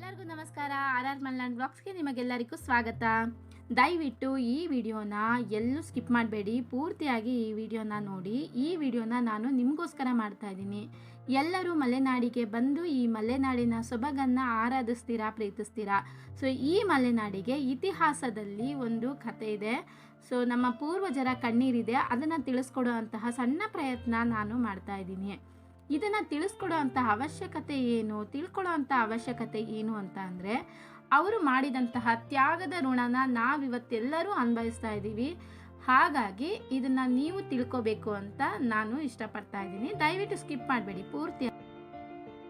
ಎಲ್ಲರಿಗೂ ನಮಸ್ಕಾರ. ಆರ್ ಮಲ್ನಾಡ್ ಬ್ಲಾಗ್ಸ್ಗೆ ನಿಮಗೆಲ್ಲರಿಗೂ ಸ್ವಾಗತ. ದಯವಿಟ್ಟು ಈ ವಿಡಿಯೋನ ಎಲ್ಲೂ ಸ್ಕಿಪ್ ಮಾಡಬೇಡಿ, ಪೂರ್ತಿಯಾಗಿ ಈ ವಿಡಿಯೋನ ನೋಡಿ. ಈ ವಿಡಿಯೋನ ನಾನು ನಿಮಗೋಸ್ಕರ ಮಾಡ್ತಾ ಇದ್ದೀನಿ. ಎಲ್ಲರೂ ಮಲೆನಾಡಿಗೆ ಬಂದು ಈ ಮಲೆನಾಡಿನ ಸೊಬಗನ್ನು ಆರಾಧಿಸ್ತೀರಾ, ಪ್ರೀತಿಸ್ತೀರಾ. ಸೊ ಈ ಮಲೆನಾಡಿಗೆ ಇತಿಹಾಸದಲ್ಲಿ ಒಂದು ಕಥೆ ಇದೆ. ಸೊ ನಮ್ಮ ಪೂರ್ವಜರ ಕಣ್ಣೀರಿದೆ, ಅದನ್ನು ತಿಳಿಸ್ಕೊಡುವಂತಹ ಸಣ್ಣ ಪ್ರಯತ್ನ ನಾನು ಮಾಡ್ತಾ ಇದ್ದೀನಿ. ಇದನ್ನು ತಿಳಿಸ್ಕೊಡೋ ಅಂಥ ಅವಶ್ಯಕತೆ ಏನು, ತಿಳ್ಕೊಳ್ಳೋ ಅಂಥ ಅವಶ್ಯಕತೆ ಏನು ಅಂತ ಅಂದರೆ, ಅವರು ಮಾಡಿದಂತಹ ತ್ಯಾಗದ ಋಣನ ನಾವಿವತ್ತೆಲ್ಲರೂ ಅನುಭವಿಸ್ತಾ ಇದ್ದೀವಿ. ಹಾಗಾಗಿ ಇದನ್ನು ನೀವು ತಿಳ್ಕೋಬೇಕು ಅಂತ ನಾನು ಇಷ್ಟಪಡ್ತಾ ಇದ್ದೀನಿ. ದಯವಿಟ್ಟು ಸ್ಕಿಪ್ ಮಾಡಬೇಡಿ, ಪೂರ್ತಿ.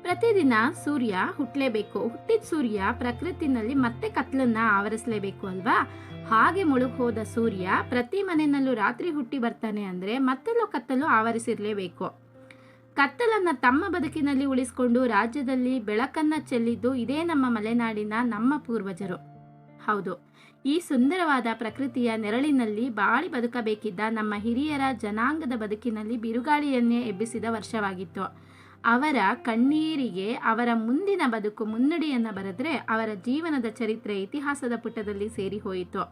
ಪ್ರತಿದಿನ ಸೂರ್ಯ ಹುಟ್ಟಲೇಬೇಕು. ಹುಟ್ಟಿದ ಸೂರ್ಯ ಪ್ರಕೃತಿನಲ್ಲಿ ಮತ್ತೆ ಕತ್ಲನ್ನ ಆವರಿಸಲೇಬೇಕು ಅಲ್ವಾ? ಹಾಗೆ ಮುಳುಗಿ ಹೋದ ಸೂರ್ಯ ಪ್ರತಿ ಮನೆಯಲ್ಲೂ ರಾತ್ರಿ ಹುಟ್ಟಿ ಬರ್ತಾನೆ ಅಂದರೆ ಮತ್ತೆಲ್ಲೋ ಕತ್ತಲು ಆವರಿಸಿರಲೇಬೇಕು. ಕತ್ತಲನ್ನು ತಮ್ಮ ಬದುಕಿನಲ್ಲಿ ಉಳಿಸಿಕೊಂಡು ರಾಜ್ಯದಲ್ಲಿ ಬೆಳಕನ್ನು ಚೆಲ್ಲಿದ್ದು ಇದೇ ನಮ್ಮ ಮಲೆನಾಡಿನ ನಮ್ಮ ಪೂರ್ವಜರು. ಹೌದು, ಈ ಸುಂದರವಾದ ಪ್ರಕೃತಿಯ ನೆರಳಿನಲ್ಲಿ ಬಾಳಿ ಬದುಕಬೇಕಿದ್ದ ನಮ್ಮ ಹಿರಿಯರ ಜನಾಂಗದ ಬದುಕಿನಲ್ಲಿ ಬಿರುಗಾಳಿಯನ್ನೇ ಎಬ್ಬಿಸಿದ ವರ್ಷವಾಗಿತ್ತು. ಅವರ ಕಣ್ಣೀರಿಗೆ ಅವರ ಮುಂದಿನ ಬದುಕು ಮುನ್ನುಡಿಯನ್ನು ಬರೆದ್ರೆ ಅವರ ಜೀವನದ ಚರಿತ್ರೆ ಇತಿಹಾಸದ ಪುಟದಲ್ಲಿ ಸೇರಿ ಹೋಯಿತು.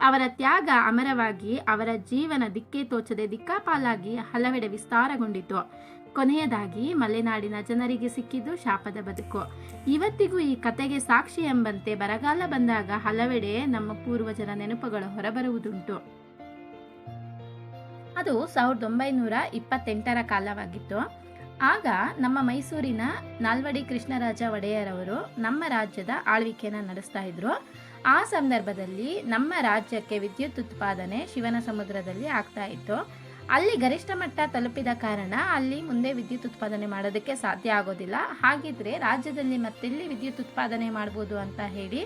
ಅವರ ತ್ಯಾಗ ಅಮರವಾಗಿ, ಅವರ ಜೀವನ ದಿಕ್ಕೇ ತೋಚದೆ ದಿಕ್ಕಾಪಾಲಾಗಿ ಹಲವೆಡೆ ವಿಸ್ತಾರಗೊಂಡಿತು. ಕೊನೆಯದಾಗಿ ಮಲೆನಾಡಿನ ಜನರಿಗೆ ಸಿಕ್ಕಿದ್ದು ಶಾಪದ ಬದುಕು. ಇವತ್ತಿಗೂ ಈ ಕತೆಗೆ ಸಾಕ್ಷಿ ಎಂಬಂತೆ ಬರಗಾಲ ಬಂದಾಗ ಹಲವೆಡೆ ನಮ್ಮ ಪೂರ್ವಜರ ನೆನಪುಗಳು ಹೊರಬರುವುದುಂಟು. ಅದು 1928ರ ಕಾಲವಾಗಿತ್ತು. ಆಗ ನಮ್ಮ ಮೈಸೂರಿನ ನಾಲ್ವಡಿ ಕೃಷ್ಣರಾಜ ಒಡೆಯರವರು ನಮ್ಮ ರಾಜ್ಯದ ಆಳ್ವಿಕೆಯನ್ನು ನಡೆಸ್ತಾ ಇದ್ರು. ಆ ಸಂದರ್ಭದಲ್ಲಿ ನಮ್ಮ ರಾಜ್ಯಕ್ಕೆ ವಿದ್ಯುತ್ ಉತ್ಪಾದನೆ ಶಿವನ ಸಮುದ್ರದಲ್ಲಿ ಆಗ್ತಾ ಇತ್ತು. ಅಲ್ಲಿ ಗರಿಷ್ಠ ಮಟ್ಟ ತಲುಪಿದ ಕಾರಣ ಅಲ್ಲಿ ಮುಂದೆ ವಿದ್ಯುತ್ ಉತ್ಪಾದನೆ ಮಾಡೋದಕ್ಕೆ ಸಾಧ್ಯ ಆಗೋದಿಲ್ಲ. ಹಾಗಿದ್ರೆ ರಾಜ್ಯದಲ್ಲಿ ಮತ್ತೆಲ್ಲಿ ವಿದ್ಯುತ್ ಉತ್ಪಾದನೆ ಮಾಡ್ಬೋದು ಅಂತ ಹೇಳಿ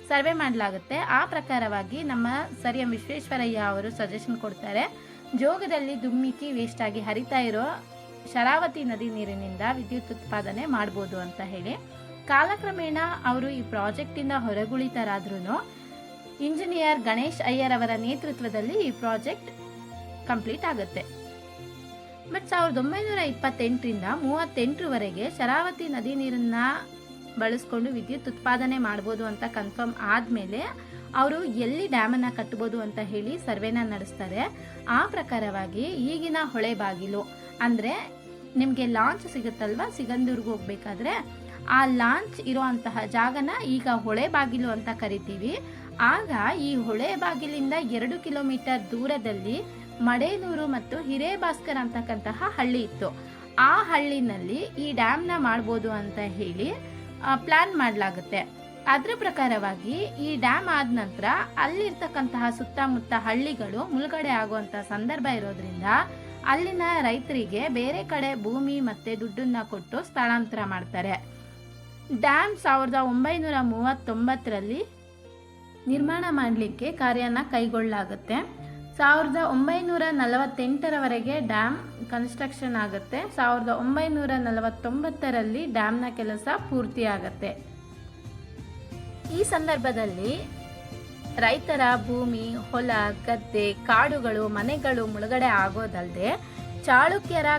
ಸರ್ವೆ ಮಾಡಲಾಗುತ್ತೆ. ಆ ಪ್ರಕಾರವಾಗಿ ನಮ್ಮ ಸರ್ ಎಂ ವಿಶ್ವೇಶ್ವರಯ್ಯ ಅವರು ಸಜೆಷನ್ ಕೊಡ್ತಾರೆ, ಜೋಗದಲ್ಲಿ ದುಮ್ಮಿಕ್ಕಿ ವೇಸ್ಟಾಗಿ ಹರಿತಾ ಇರೋ ಶರಾವತಿ ನದಿ ನೀರಿನಿಂದ ವಿದ್ಯುತ್ ಉತ್ಪಾದನೆ ಮಾಡ್ಬೋದು ಅಂತ ಹೇಳಿ. ಕಾಲಕ್ರಮೇಣ ಅವರು ಈ ಪ್ರಾಜೆಕ್ಟಿಂದ ಹೊರಗುಳಿತರಾದ್ರೂ ಇಂಜಿನಿಯರ್ ಗಣೇಶ್ ಅಯ್ಯರ್ ಅವರ ನೇತೃತ್ವದಲ್ಲಿ ಈ ಪ್ರಾಜೆಕ್ಟ್ ಕಂಪ್ಲೀಟ್ ಆಗುತ್ತೆ. ಬಟ್ 1928ರಿಂದ 38ರವರೆಗೆ ಶರಾವತಿ ನದಿ ನೀರನ್ನ ಬಳಸ್ಕೊಂಡು ವಿದ್ಯುತ್ ಉತ್ಪಾದನೆ ಮಾಡ್ಬೋದು ಅಂತ ಕನ್ಫರ್ಮ್ ಆದಮೇಲೆ ಅವರು ಎಲ್ಲಿ ಡ್ಯಾಮನ್ನು ಕಟ್ಬೋದು ಅಂತ ಹೇಳಿ ಸರ್ವೆನ ನಡೆಸ್ತಾರೆ. ಆ ಪ್ರಕಾರವಾಗಿ ಈಗಿನ ಹೊಳೆ ಬಾಗಿಲು ಅಂದರೆ ನಿಮಗೆ ಲಾಂಚ್ ಸಿಗುತ್ತಲ್ವ, ಸಿಗಂದೂರ್ಗೆ ಹೋಗ್ಬೇಕಾದ್ರೆ ಆ ಲಾಂಚ್ ಇರೋ ಅಂತಹ ಜಾಗನ ಈಗ ಹೊಳೆ ಬಾಗಿಲು ಅಂತ ಕರಿತೀವಿ. ಆಗ ಈ ಹೊಳೆ ಬಾಗಿಲಿಂದ 2 ಕಿಲೋಮೀಟರ್ ದೂರದಲ್ಲಿ ಮಡೇನೂರು ಮತ್ತು ಹಿರೇಭಾಸ್ಕರ್ ಅಂತಕ್ಕಂತಹ ಹಳ್ಳಿ ಇತ್ತು. ಆ ಹಳ್ಳಿನಲ್ಲಿ ಈ ಡ್ಯಾಮ್ನ ಮಾಡ್ಬೋದು ಅಂತ ಹೇಳಿ ಪ್ಲಾನ್ ಮಾಡಲಾಗುತ್ತೆ. ಅದರ ಪ್ರಕಾರವಾಗಿ ಈ ಡ್ಯಾಮ್ ಆದ ನಂತರ ಅಲ್ಲಿರ್ತಕ್ಕಂತಹ ಸುತ್ತಮುತ್ತ ಹಳ್ಳಿಗಳು ಮುಳುಗಡೆ ಆಗುವಂಥ ಸಂದರ್ಭ ಇರೋದ್ರಿಂದ ಅಲ್ಲಿನ ರೈತರಿಗೆ ಬೇರೆ ಕಡೆ ಭೂಮಿ ಮತ್ತು ದುಡ್ಡನ್ನು ಕೊಟ್ಟು ಸ್ಥಳಾಂತರ ಮಾಡ್ತಾರೆ. ಡ್ಯಾಮ್ 1939ರಲ್ಲಿ ನಿರ್ಮಾಣ ಮಾಡಲಿಕ್ಕೆ ಕಾರ್ಯನ ಕೈಗೊಳ್ಳಲಾಗುತ್ತೆ. 1948ರವರೆಗೆ ಡ್ಯಾಮ್ ಕನ್ಸ್ಟ್ರಕ್ಷನ್ ಆಗುತ್ತೆ. 1949ರಲ್ಲಿ ಡ್ಯಾಮ್ನ ಕೆಲಸ ಪೂರ್ತಿಯಾಗತ್ತೆ. ಈ ಸಂದರ್ಭದಲ್ಲಿ ರೈತರ ಭೂಮಿ, ಹೊಲ, ಗದ್ದೆ, ಕಾಡುಗಳು, ಮನೆಗಳು ಮುಳುಗಡೆ ಆಗೋದಲ್ಲದೆ ಚಾಳುಕ್ಯರ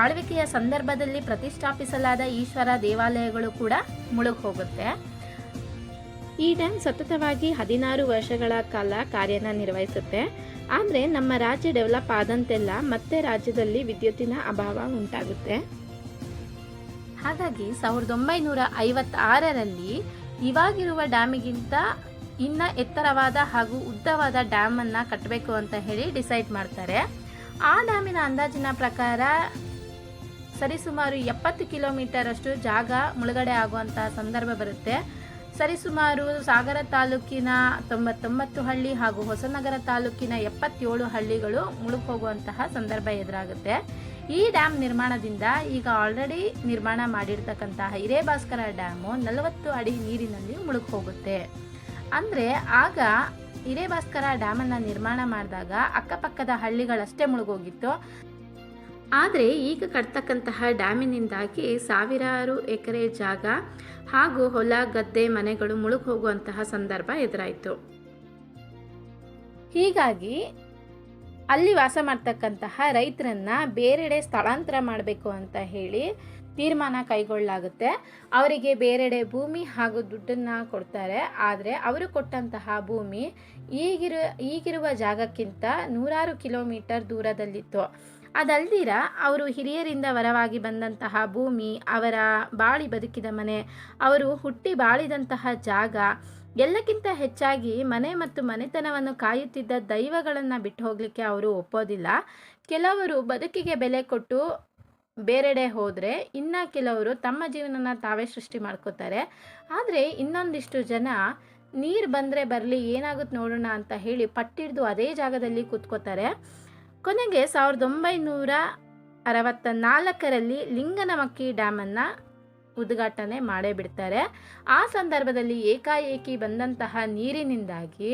ಆಳ್ವಿಕೆಯ ಸಂದರ್ಭದಲ್ಲಿ ಪ್ರತಿಷ್ಠಾಪಿಸಲಾದ ಈಶ್ವರ ದೇವಾಲಯಗಳು ಕೂಡ ಮುಳುಗಿ ಹೋಗುತ್ತೆ. ಈ ಡ್ಯಾಮ್ ಸತತವಾಗಿ 16 ವರ್ಷಗಳ ಕಾಲ ಕಾರ್ಯನ ನಿರ್ವಹಿಸುತ್ತೆ. ಆದರೆ ನಮ್ಮ ರಾಜ್ಯ ಡೆವಲಪ್ ಆದಂತೆಲ್ಲ ಮತ್ತೆ ರಾಜ್ಯದಲ್ಲಿ ವಿದ್ಯುತ್ತಿನ ಅಭಾವ ಉಂಟಾಗುತ್ತೆ. ಹಾಗಾಗಿ 1956ರಲ್ಲಿ ಇವಾಗಿರುವ ಡ್ಯಾಮಿಗಿಂತ ಇನ್ನ ಎತ್ತರವಾದ ಹಾಗೂ ಉದ್ದವಾದ ಡ್ಯಾಮನ್ನು ಕಟ್ಟಬೇಕು ಅಂತ ಹೇಳಿ ಡಿಸೈಡ್ ಮಾಡ್ತಾರೆ. ಆ ಡ್ಯಾಮಿನ ಅಂದಾಜಿನ ಪ್ರಕಾರ ಸರಿಸುಮಾರು 70 ಕಿಲೋಮೀಟರ್ ಅಷ್ಟು ಜಾಗ ಮುಳುಗಡೆ ಆಗುವಂಥ ಸಂದರ್ಭ ಬರುತ್ತೆ. ಸರಿಸುಮಾರು ಸಾಗರ ತಾಲೂಕಿನ 99 ಹಳ್ಳಿ ಹಾಗೂ ಹೊಸನಗರ ತಾಲೂಕಿನ 77 ಹಳ್ಳಿಗಳು ಮುಳುಗಿ ಹೋಗುವಂತಹ ಸಂದರ್ಭ ಎದುರಾಗುತ್ತೆ. ಈ ಡ್ಯಾಮ್ ನಿರ್ಮಾಣದಿಂದ ಈಗ ಆಲ್ರೆಡಿ ನಿರ್ಮಾಣ ಮಾಡಿರ್ತಕ್ಕಂತಹ ಹಿರೇಭಾಸ್ಕರ ಡ್ಯಾಮು 40 ಅಡಿ ನೀರಿನಲ್ಲಿ ಮುಳುಗಿ ಹೋಗುತ್ತೆ. ಅಂದರೆ ಆಗ ಹಿರೇಭಾಸ್ಕರ ಡ್ಯಾಮನ್ನು ನಿರ್ಮಾಣ ಮಾಡಿದಾಗ ಅಕ್ಕಪಕ್ಕದ ಹಳ್ಳಿಗಳಷ್ಟೇ ಮುಳುಗೋಗಿತ್ತು. ಆದರೆ ಈಗ ಕಟ್ತಕ್ಕಂತಹ ಡ್ಯಾಮಿನಿಂದಾಗಿ ಸಾವಿರಾರು ಎಕರೆ ಜಾಗ ಹಾಗೂ ಹೊಲ, ಗದ್ದೆ, ಮನೆಗಳು ಮುಳುಗಿ ಹೋಗುವಂತಹ ಸಂದರ್ಭ ಎದುರಾಯಿತು. ಹೀಗಾಗಿ ಅಲ್ಲಿ ವಾಸ ಮಾಡ್ತಕ್ಕಂತಹ ರೈತರನ್ನ ಬೇರೆಡೆ ಸ್ಥಳಾಂತರ ಮಾಡಬೇಕು ಅಂತ ಹೇಳಿ ತೀರ್ಮಾನ ಕೈಗೊಳ್ಳಲಾಗುತ್ತೆ. ಅವರಿಗೆ ಬೇರೆಡೆ ಭೂಮಿ ಹಾಗೂ ದುಡ್ಡನ್ನು ಕೊಡ್ತಾರೆ. ಆದರೆ ಅವರು ಕೊಟ್ಟಂತಹ ಭೂಮಿ ಈಗಿರುವ ಜಾಗಕ್ಕಿಂತ 100 ಕಿಲೋಮೀಟರ್ ದೂರದಲ್ಲಿತ್ತು. ಅದಲ್ದಿರ ಅವರು ಹಿರಿಯರಿಂದ ವರವಾಗಿ ಬಂದಂತಹ ಭೂಮಿ, ಅವರ ಬಾಳಿ ಬದುಕಿದ ಮನೆ, ಅವರು ಹುಟ್ಟಿ ಬಾಳಿದಂತಹ ಜಾಗ, ಎಲ್ಲಕ್ಕಿಂತ ಹೆಚ್ಚಾಗಿ ಮನೆ ಮತ್ತು ಮನೆತನವನ್ನು ಕಾಯುತ್ತಿದ್ದ ದೈವಗಳನ್ನು ಬಿಟ್ಟು ಹೋಗಲಿಕ್ಕೆ ಅವರು ಒಪ್ಪೋದಿಲ್ಲ. ಕೆಲವರು ಬದುಕಿಗೆ ಬೆಲೆ ಕೊಟ್ಟು ಬೇರೆಡೆ ಹೋದರೆ, ಇನ್ನು ಕೆಲವರು ತಮ್ಮ ಜೀವನನ ತಾವೇ ಸೃಷ್ಟಿ ಮಾಡ್ಕೋತಾರೆ. ಆದರೆ ಇನ್ನೊಂದಿಷ್ಟು ಜನ ನೀರು ಬಂದರೆ ಬರಲಿ, ಏನಾಗುತ್ತೆ ನೋಡೋಣ ಅಂತ ಹೇಳಿ ಪಟ್ಟಿಡ್ದು ಅದೇ ಜಾಗದಲ್ಲಿ ಕೂತ್ಕೋತಾರೆ. ಕೊನೆಗೆ 1964ರಲ್ಲಿ ಲಿಂಗನಮಕ್ಕಿ ಡ್ಯಾಮನ್ನು ಉದ್ಘಾಟನೆ ಮಾಡೇ ಬಿಡ್ತಾರೆ. ಆ ಸಂದರ್ಭದಲ್ಲಿ ಏಕಾಏಕಿ ಬಂದಂತಹ ನೀರಿನಿಂದಾಗಿ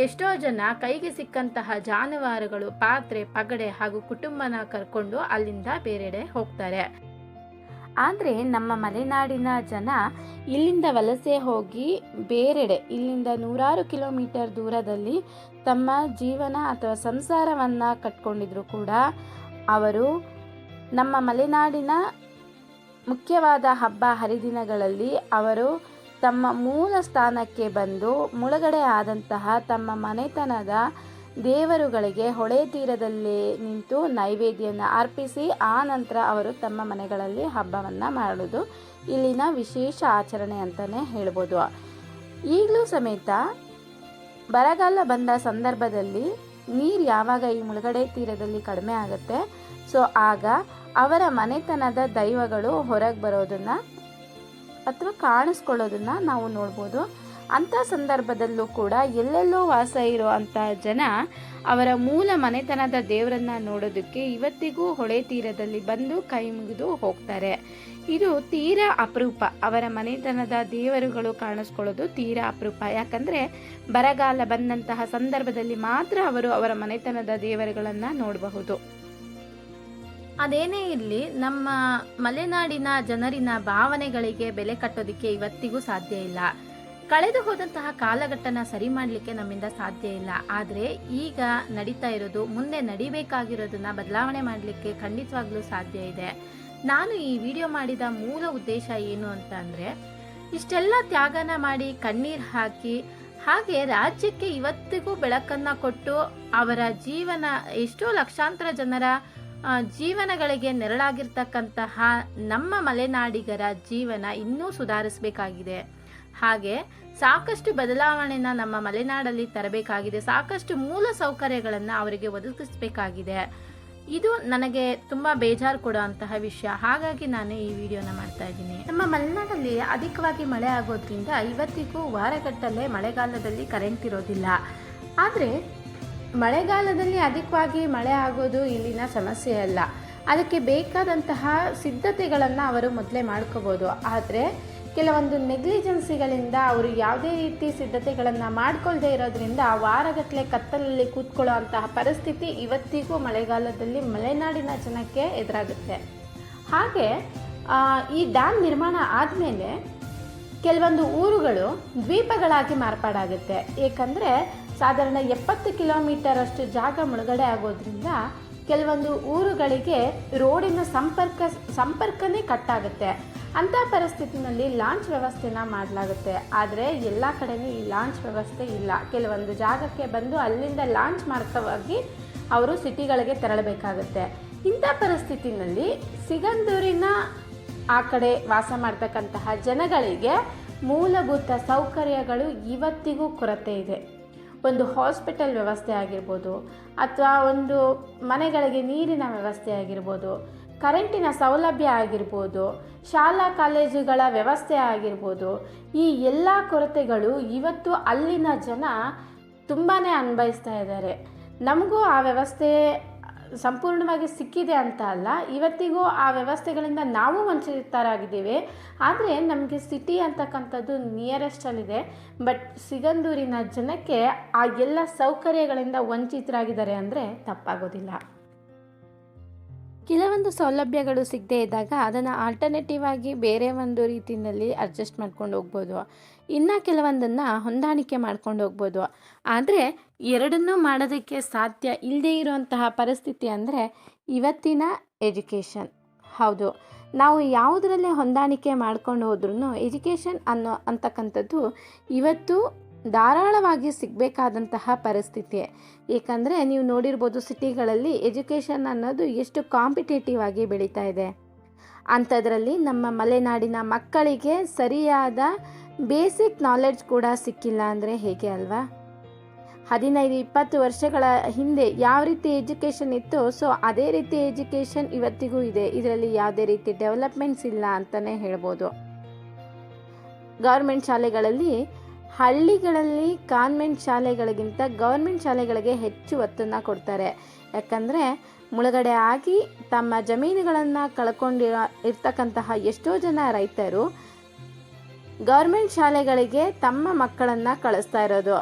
ಎಷ್ಟೋ ಜನ ಕೈಗೆ ಸಿಕ್ಕಂತಹ ಜಾನುವಾರುಗಳು, ಪಾತ್ರೆ, ಪಗಡೆ ಹಾಗೂ ಕುಟುಂಬನ ಕರ್ಕೊಂಡು ಅಲ್ಲಿಂದ ಬೇರೆಡೆ ಹೋಗ್ತಾರೆ. ಆದರೆ ನಮ್ಮ ಮಲೆನಾಡಿನ ಜನ ಇಲ್ಲಿಂದ ವಲಸೆ ಹೋಗಿ ಬೇರೆಡೆ, ಇಲ್ಲಿಂದ 100 ಕಿಲೋಮೀಟರ್ ದೂರದಲ್ಲಿ ತಮ್ಮ ಜೀವನ ಅಥವಾ ಸಂಸಾರವನ್ನು ಕಟ್ಕೊಂಡಿದ್ರು ಕೂಡ ಅವರು ನಮ್ಮ ಮಲೆನಾಡಿನ ಮುಖ್ಯವಾದ ಹಬ್ಬ ಹರಿದಿನಗಳಲ್ಲಿ ಅವರು ತಮ್ಮ ಮೂಲ ಸ್ಥಾನಕ್ಕೆ ಬಂದು ಮುಳುಗಡೆ ಆದಂತಹ ತಮ್ಮ ಮನೆತನದ ದೇವರುಗಳಿಗೆ ಹೊಳೆ ತೀರದಲ್ಲಿ ನಿಂತು ನೈವೇದ್ಯನ ಅರ್ಪಿಸಿ ಆ ನಂತರ ಅವರು ತಮ್ಮ ಮನೆಗಳಲ್ಲಿ ಹಬ್ಬವನ್ನು ಮಾಡೋದು ಇಲ್ಲಿನ ವಿಶೇಷ ಆಚರಣೆ ಅಂತಲೇ ಹೇಳ್ಬೋದು. ಈಗಲೂ ಸಮೇತ ಬರಗಾಲ ಬಂದ ಸಂದರ್ಭದಲ್ಲಿ ನೀರು ಯಾವಾಗ ಈ ಮುಳುಗಡೆ ತೀರದಲ್ಲಿ ಕಡಿಮೆ ಆಗುತ್ತೆ, ಸೊ ಆಗ ಅವರ ಮನೆತನದ ದೈವಗಳು ಹೊರಗೆ ಬರೋದನ್ನು ಅಥವಾ ಕಾಣಿಸ್ಕೊಳ್ಳೋದನ್ನು ನಾವು ನೋಡ್ಬೋದು. ಅಂಥ ಸಂದರ್ಭದಲ್ಲೂ ಕೂಡ ಎಲ್ಲೆಲ್ಲೋ ವಾಸ ಇರೋ ಅಂಥ ಜನ ಅವರ ಮೂಲ ಮನೆತನದ ದೇವರನ್ನು ನೋಡೋದಕ್ಕೆ ಇವತ್ತಿಗೂ ಹೊಳೆ ತೀರದಲ್ಲಿ ಬಂದು ಕೈ ಮುಗಿದು ಹೋಗ್ತಾರೆ. ಇದು ತೀರಾ ಅಪರೂಪ. ಅವರ ಮನೆತನದ ದೇವರುಗಳು ಕಾಣಿಸ್ಕೊಳ್ಳೋದು ತೀರಾ ಅಪರೂಪ. ಯಾಕಂದರೆ ಬರಗಾಲ ಬಂದಂತಹ ಸಂದರ್ಭದಲ್ಲಿ ಮಾತ್ರ ಅವರು ಅವರ ಮನೆತನದ ದೇವರುಗಳನ್ನು ನೋಡಬಹುದು. ಅದೇನೇ ಇರಲಿ, ನಮ್ಮ ಮಲೆನಾಡಿನ ಜನರಿನ ಭಾವನೆಗಳಿಗೆ ಬೆಲೆ ಕಟ್ಟೋದಕ್ಕೆ ಇವತ್ತಿಗೂ ಸಾಧ್ಯ ಇಲ್ಲ. ಕಳೆದು ಹೋದಂತಹ ಕಾಲಘಟ್ಟನ ಸರಿ ಮಾಡಲಿಕ್ಕೆ ನಮ್ಮಿಂದ ಸಾಧ್ಯ ಇಲ್ಲ. ಆದರೆ ಈಗ ನಡೀತಾ ಇರೋದು, ಮುಂದೆ ನಡಿಬೇಕಾಗಿರೋದನ್ನ ಬದಲಾವಣೆ ಮಾಡಲಿಕ್ಕೆ ಖಂಡಿತವಾಗ್ಲೂ ಸಾಧ್ಯ ಇದೆ. ನಾನು ಈ ವಿಡಿಯೋ ಮಾಡಿದ ಮೂಲ ಉದ್ದೇಶ ಏನು ಅಂತ ಅಂದರೆ, ಇಷ್ಟೆಲ್ಲ ತ್ಯಾಗನ ಮಾಡಿ ಕಣ್ಣೀರು ಹಾಕಿ ಹಾಗೆ ರಾಜ್ಯಕ್ಕೆ ಇವತ್ತಿಗೂ ಬೆಳಕನ್ನು ಕೊಟ್ಟು ಅವರ ಜೀವನ, ಎಷ್ಟೋ ಲಕ್ಷಾಂತರ ಜನರ ಜೀವನಗಳಿಗೆ ನೆರಳಾಗಿರ್ತಕ್ಕಂತಹ ನಮ್ಮ ಮಲೆನಾಡಿಗರ ಜೀವನ ಇನ್ನೂ ಸುಧಾರಿಸಬೇಕಾಗಿದೆ. ಹಾಗೆ ಸಾಕಷ್ಟು ಬದಲಾವಣೆನ ನಮ್ಮ ಮಲೆನಾಡಲ್ಲಿ ತರಬೇಕಾಗಿದೆ. ಸಾಕಷ್ಟು ಮೂಲ ಸೌಕರ್ಯಗಳನ್ನು ಅವರಿಗೆ ಒದಗಿಸಬೇಕಾಗಿದೆ. ಇದು ನನಗೆ ತುಂಬ ಬೇಜಾರು ಕೊಡೋ ಅಂತಹ ವಿಷಯ. ಹಾಗಾಗಿ ನಾನು ಈ ವಿಡಿಯೋನ ಮಾಡ್ತಾ ಇದ್ದೀನಿ. ನಮ್ಮ ಮಲೆನಾಡಲ್ಲಿ ಅಧಿಕವಾಗಿ ಮಳೆ ಆಗೋದ್ರಿಂದ ಇವತ್ತಿಗೂ ವಾರಗಟ್ಟಲೆ ಮಳೆಗಾಲದಲ್ಲಿ ಕರೆಂಟ್ ಇರೋದಿಲ್ಲ. ಆದರೆ ಮಳೆಗಾಲದಲ್ಲಿ ಅಧಿಕವಾಗಿ ಮಳೆ ಆಗೋದು ಇಲ್ಲಿನ ಸಮಸ್ಯೆ ಅಲ್ಲ. ಅದಕ್ಕೆ ಬೇಕಾದಂತಹ ಸಿದ್ಧತೆಗಳನ್ನು ಅವರು ಮೊದಲೇ ಮಾಡ್ಕೋಬೋದು. ಆದರೆ ಕೆಲವೊಂದು ನೆಗ್ಲಿಜೆನ್ಸಿಗಳಿಂದ ಅವರು ಯಾವುದೇ ರೀತಿ ಸಿದ್ಧತೆಗಳನ್ನು ಮಾಡ್ಕೊಳ್ದೇ ಇರೋದ್ರಿಂದ ವಾರಗಟ್ಟಲೆ ಕತ್ತಲಲ್ಲಿ ಕೂತ್ಕೊಳ್ಳೋ ಅಂತಹ ಪರಿಸ್ಥಿತಿ ಇವತ್ತಿಗೂ ಮಳೆಗಾಲದಲ್ಲಿ ಮಲೆನಾಡಿನ ಜನಕ್ಕೆ ಎದುರಾಗುತ್ತೆ. ಹಾಗೆ ಈ ಡ್ಯಾಮ್ ನಿರ್ಮಾಣ ಆದಮೇಲೆ ಕೆಲವೊಂದು ಊರುಗಳು ದ್ವೀಪಗಳಾಗಿ ಮಾರ್ಪಾಡಾಗುತ್ತೆ. ಏಕೆಂದರೆ ಸಾಧಾರಣ 70 ಕಿಲೋಮೀಟರ್ ಅಷ್ಟು ಜಾಗ ಮುಳುಗಡೆ ಆಗೋದ್ರಿಂದ ಕೆಲವೊಂದು ಊರುಗಳಿಗೆ ರೋಡಿನ ಸಂಪರ್ಕನೇ ಕಟ್ಟಾಗುತ್ತೆ. ಅಂಥ ಪರಿಸ್ಥಿತಿನಲ್ಲಿ ಲಾಂಚ್ ವ್ಯವಸ್ಥೆನ ಮಾಡಲಾಗುತ್ತೆ. ಆದರೆ ಎಲ್ಲ ಕಡೆಯೂ ಈ ಲಾಂಚ್ ವ್ಯವಸ್ಥೆ ಇಲ್ಲ. ಕೆಲವೊಂದು ಜಾಗಕ್ಕೆ ಬಂದು ಅಲ್ಲಿಂದ ಲಾಂಚ್ ಮಾರ್ಗವಾಗಿ ಅವರು ಸಿಟಿಗಳಿಗೆ ತೆರಳಬೇಕಾಗುತ್ತೆ. ಇಂಥ ಪರಿಸ್ಥಿತಿನಲ್ಲಿ ಸಿಗಂದೂರಿನ ಆ ಕಡೆ ವಾಸ ಮಾಡ್ತಕ್ಕಂತಹ ಜನಗಳಿಗೆ ಮೂಲಭೂತ ಸೌಕರ್ಯಗಳು ಇವತ್ತಿಗೂ ಕೊರತೆ ಇದೆ. ಒಂದು ಹಾಸ್ಪಿಟಲ್ ವ್ಯವಸ್ಥೆ ಆಗಿರ್ಬೋದು, ಅಥವಾ ಒಂದು ಮನೆಗಳಿಗೆ ನೀರಿನ ವ್ಯವಸ್ಥೆ ಆಗಿರ್ಬೋದು, ಕರೆಂಟಿನ ಸೌಲಭ್ಯ ಆಗಿರ್ಬೋದು, ಶಾಲಾ ಕಾಲೇಜುಗಳ ವ್ಯವಸ್ಥೆ ಆಗಿರ್ಬೋದು, ಈ ಎಲ್ಲ ಕೊರತೆಗಳು ಇವತ್ತು ಅಲ್ಲಿನ ಜನ ತುಂಬಾ ಅನುಭವಿಸ್ತಾ ಇದ್ದಾರೆ. ನಮಗೂ ಆ ವ್ಯವಸ್ಥೆ ಸಂಪೂರ್ಣವಾಗಿ ಸಿಕ್ಕಿದೆ ಅಂತ ಅಲ್ಲ, ಇವತ್ತಿಗೂ ಆ ವ್ಯವಸ್ಥೆಗಳಿಂದ ನಾವು ವಂಚಿತರಾಗಿದ್ದೀವಿ. ಆದರೆ ನಮಗೆ ಸಿಟಿ ಅಂತಕ್ಕಂಥದ್ದು ನಿಯರೆಸ್ಟಲ್ಲಿದೆ. ಬಟ್ ಸಿಗಂದೂರಿನ ಜನಕ್ಕೆ ಆ ಎಲ್ಲ ಸೌಕರ್ಯಗಳಿಂದ ವಂಚಿತರಾಗಿದ್ದಾರೆ ಅಂದರೆ ತಪ್ಪಾಗೋದಿಲ್ಲ. ಕೆಲವೊಂದು ಸೌಲಭ್ಯಗಳು ಸಿಗದೇ ಇದ್ದಾಗ ಅದನ್ನು ಆಲ್ಟರ್ನೇಟಿವ್ ಆಗಿ ಬೇರೆ ಒಂದು ರೀತಿಯಲ್ಲಿ ಅಡ್ಜಸ್ಟ್ ಮಾಡ್ಕೊಂಡು ಹೋಗ್ಬೋದು. ಇನ್ನು ಕೆಲವೊಂದನ್ನು ಹೊಂದಾಣಿಕೆ ಮಾಡ್ಕೊಂಡು ಹೋಗ್ಬೋದು. ಆದರೆ ಎರಡನ್ನೂ ಮಾಡೋದಕ್ಕೆ ಸಾಧ್ಯ ಇಲ್ಲದೇ ಇರುವಂತಹ ಪರಿಸ್ಥಿತಿ ಅಂದರೆ ಇವತ್ತಿನ ಎಜುಕೇಷನ್. ಹೌದು, ನಾವು ಯಾವುದರಲ್ಲೇ ಹೊಂದಾಣಿಕೆ ಮಾಡ್ಕೊಂಡು ಹೋದ್ರೂ ಎಜುಕೇಷನ್ ಅಂತಕ್ಕಂಥದ್ದು ಇವತ್ತು ಧಾರಾಳವಾಗಿ ಸಿಗಬೇಕಾದಂತಹ ಪರಿಸ್ಥಿತಿ. ಏಕೆಂದರೆ ನೀವು ನೋಡಿರ್ಬೋದು, ಸಿಟಿಗಳಲ್ಲಿ ಎಜುಕೇಷನ್ ಅನ್ನೋದು ಎಷ್ಟು ಕಾಂಪಿಟೇಟಿವ್ ಆಗಿ ಬೆಳೀತಾ ಇದೆ. ಅಂಥದ್ರಲ್ಲಿ ನಮ್ಮ ಮಲೆನಾಡಿನ ಮಕ್ಕಳಿಗೆ ಸರಿಯಾದ ಬೇಸಿಕ್ ನಾಲೆಡ್ಜ್ ಕೂಡ ಸಿಕ್ಕಿಲ್ಲ ಅಂದರೆ ಹೇಗೆ ಅಲ್ವಾ? 15-20 ವರ್ಷಗಳ ಹಿಂದೆ ಯಾವ ರೀತಿ ಎಜುಕೇಷನ್ ಇತ್ತು, ಸೊ ಅದೇ ರೀತಿ ಎಜುಕೇಷನ್ ಇವತ್ತಿಗೂ ಇದೆ. ಇದರಲ್ಲಿ ಯಾವುದೇ ರೀತಿ ಡೆವಲಪ್ಮೆಂಟ್ಸ್ ಇಲ್ಲ ಅಂತಲೇ ಹೇಳ್ಬೋದು. ಗೌರ್ಮೆಂಟ್ ಶಾಲೆಗಳಲ್ಲಿ, ಹಳ್ಳಿಗಳಲ್ಲಿ ಕಾನ್ವೆಂಟ್ ಶಾಲೆಗಳಿಗಿಂತ ಗೌರ್ಮೆಂಟ್ ಶಾಲೆಗಳಿಗೆ ಹೆಚ್ಚು ಒತ್ತನ್ನು ಕೊಡ್ತಾರೆ. ಯಾಕಂದರೆ ಮುಳುಗಡೆ ಆಗಿ ತಮ್ಮ ಜಮೀನುಗಳನ್ನು ಇರ್ತಕ್ಕಂತಹ ಎಷ್ಟೋ ಜನ ರೈತರು ಗೌರ್ಮೆಂಟ್ ಶಾಲೆಗಳಿಗೆ ತಮ್ಮ ಮಕ್ಕಳನ್ನು ಕಳಿಸ್ತಾ ಇರೋದು.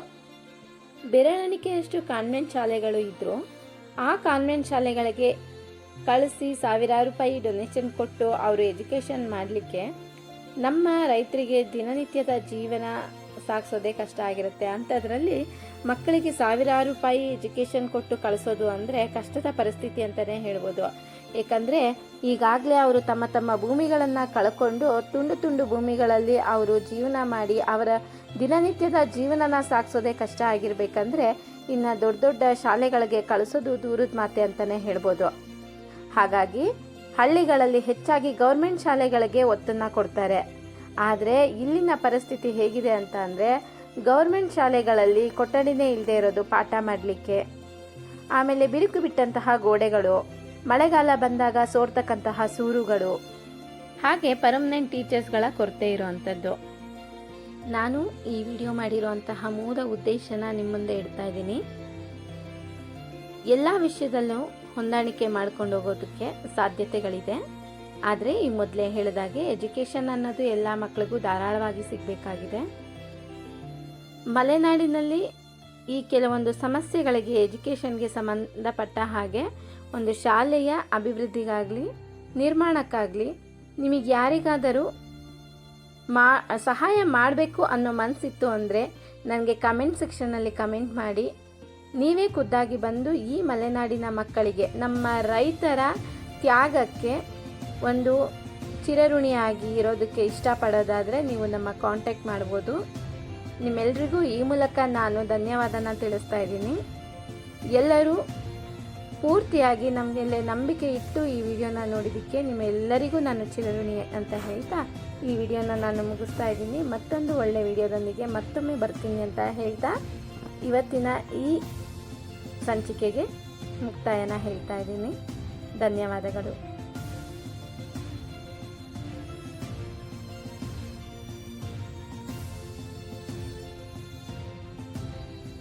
ಬೆರಳೆಣಿಕೆಯಷ್ಟು ಕಾನ್ವೆಂಟ್ ಶಾಲೆಗಳು ಇದ್ದರೂ ಆ ಕಾನ್ವೆಂಟ್ ಶಾಲೆಗಳಿಗೆ ಕಳಿಸಿ ಸಾವಿರಾರು ರೂಪಾಯಿ ಡೊನೇಷನ್ ಕೊಟ್ಟು ಅವರು ಎಜುಕೇಷನ್ ಮಾಡಲಿಕ್ಕೆ ನಮ್ಮ ರೈತರಿಗೆ ದಿನನಿತ್ಯದ ಜೀವನ ಸಾಗಿಸೋದೇ ಕಷ್ಟ ಆಗಿರುತ್ತೆ. ಅಂಥದ್ರಲ್ಲಿ ಮಕ್ಕಳಿಗೆ ಸಾವಿರಾರು ರೂಪಾಯಿ ಎಜುಕೇಷನ್ ಕೊಟ್ಟು ಕಳಿಸೋದು ಅಂದರೆ ಕಷ್ಟದ ಪರಿಸ್ಥಿತಿ ಅಂತಲೇ ಹೇಳ್ಬೋದು. ಏಕೆಂದರೆ ಈಗಾಗಲೇ ಅವರು ತಮ್ಮ ತಮ್ಮ ಭೂಮಿಗಳನ್ನು ಕಳ್ಕೊಂಡು ತುಂಡು ತುಂಡು ಭೂಮಿಗಳಲ್ಲಿ ಅವರು ಜೀವನ ಮಾಡಿ ಅವರ ದಿನನಿತ್ಯದ ಜೀವನನ ಸಾಗಿಸೋದೇ ಕಷ್ಟ ಆಗಿರಬೇಕಂದ್ರೆ ಇನ್ನು ದೊಡ್ಡ ದೊಡ್ಡ ಶಾಲೆಗಳಿಗೆ ಕಳಿಸೋದು ದೂರದ ಮಾತೆ ಅಂತಲೇ ಹೇಳ್ಬೋದು. ಹಾಗಾಗಿ ಹಳ್ಳಿಗಳಲ್ಲಿ ಹೆಚ್ಚಾಗಿ ಗೌರ್ಮೆಂಟ್ ಶಾಲೆಗಳಿಗೆ ಒತ್ತನ್ನು ಕೊಡ್ತಾರೆ. ಆದರೆ ಇಲ್ಲಿನ ಪರಿಸ್ಥಿತಿ ಹೇಗಿದೆ ಅಂತ ಅಂದರೆ, ಗೌರ್ಮೆಂಟ್ ಶಾಲೆಗಳಲ್ಲಿ ಕೊಠಡಿನೇ ಇಲ್ಲದೆ ಇರೋದು ಪಾಠ ಮಾಡಲಿಕ್ಕೆ, ಆಮೇಲೆ ಬಿರುಕು ಬಿಟ್ಟಂತಹ ಗೋಡೆಗಳು, ಮಳೆಗಾಲ ಬಂದಾಗ ಸೋರ್ತಕ್ಕಂತಹ ಸೂರುಗಳು, ಹಾಗೆ ಪರ್ಮನೆಂಟ್ ಟೀಚರ್ಸ್ಗಳ ಕೊರತೆ ಇರೋವಂಥದ್ದು. ನಾನು ಈ ವಿಡಿಯೋ ಮಾಡಿರುವಂತಹ ಮೂಲ ಉದ್ದೇಶನ ನಿಮ್ಮ ಮುಂದೆ ಇಡ್ತಾ ಇದ್ದೀನಿ. ಎಲ್ಲ ವಿಷಯದಲ್ಲೂ ಹೊಂದಾಣಿಕೆ ಮಾಡ್ಕೊಂಡು ಹೋಗೋದಕ್ಕೆ ಸಾಧ್ಯತೆಗಳಿದೆ. ಆದರೆ ಈ ಮೊದಲೇ ಹೇಳಿದಾಗೆ ಎಜುಕೇಷನ್ ಅನ್ನೋದು ಎಲ್ಲ ಮಕ್ಕಳಿಗೂ ಧಾರಾಳವಾಗಿ ಸಿಗಬೇಕಾಗಿದೆ. ಮಲೆನಾಡಿನಲ್ಲಿ ಈ ಕೆಲವೊಂದು ಸಮಸ್ಯೆಗಳಿಗೆ ಎಜುಕೇಷನ್ಗೆ ಸಂಬಂಧಪಟ್ಟ ಹಾಗೆ ಒಂದು ಶಾಲೆಯ ಅಭಿವೃದ್ಧಿಗಾಗಲಿ ನಿರ್ಮಾಣಕ್ಕಾಗಲಿ ನಿಮಗೆ ಯಾರಿಗಾದರೂ ಸಹಾಯ ಮಾಡಬೇಕು ಅನ್ನೋ ಮನಸ್ಸಿತ್ತು ಅಂದರೆ ನನಗೆ ಕಮೆಂಟ್ ಸೆಕ್ಷನ್ನಲ್ಲಿ ಕಮೆಂಟ್ ಮಾಡಿ. ನೀವೇ ಖುದ್ದಾಗಿ ಬಂದು ಈ ಮಲೆನಾಡಿನ ಮಕ್ಕಳಿಗೆ, ನಮ್ಮ ರೈತರ ತ್ಯಾಗಕ್ಕೆ ಒಂದು ಚಿರಋಣಿಯಾಗಿ ಇರೋದಕ್ಕೆ ಇಷ್ಟಪಡೋದಾದರೆ ನೀವು ನಮ್ಮ ಕಾಂಟ್ಯಾಕ್ಟ್ ಮಾಡ್ಬೋದು. ನಿಮ್ಮೆಲ್ರಿಗೂ ಈ ಮೂಲಕ ನಾನು ಧನ್ಯವಾದನ ತಿಳಿಸ್ತಾ ಇದ್ದೀನಿ. ಎಲ್ಲರೂ ಪೂರ್ತಿಯಾಗಿ ನಮಗೆಲ್ಲ ನಂಬಿಕೆ ಇಟ್ಟು ಈ ವಿಡಿಯೋನ ನೋಡಿದ್ದಕ್ಕೆ ನಿಮ್ಮೆಲ್ಲರಿಗೂ ನಾನು ಚಿರಋಣಿ ಅಂತ ಹೇಳ್ತಾ ಈ ವಿಡಿಯೋನ ನಾನು ಮುಗಿಸ್ತಾ ಇದ್ದೀನಿ. ಮತ್ತೊಂದು ಒಳ್ಳೆ ವಿಡಿಯೋದೊಂದಿಗೆ ಮತ್ತೊಮ್ಮೆ ಬರ್ತೀನಿ ಅಂತ ಹೇಳ್ತಾ ಇವತ್ತಿನ ಈ ಸಂಚಿಕೆಗೆ ಮುಕ್ತಾಯನ ಹೇಳ್ತಾ ಇದ್ದೀನಿ. ಧನ್ಯವಾದಗಳು.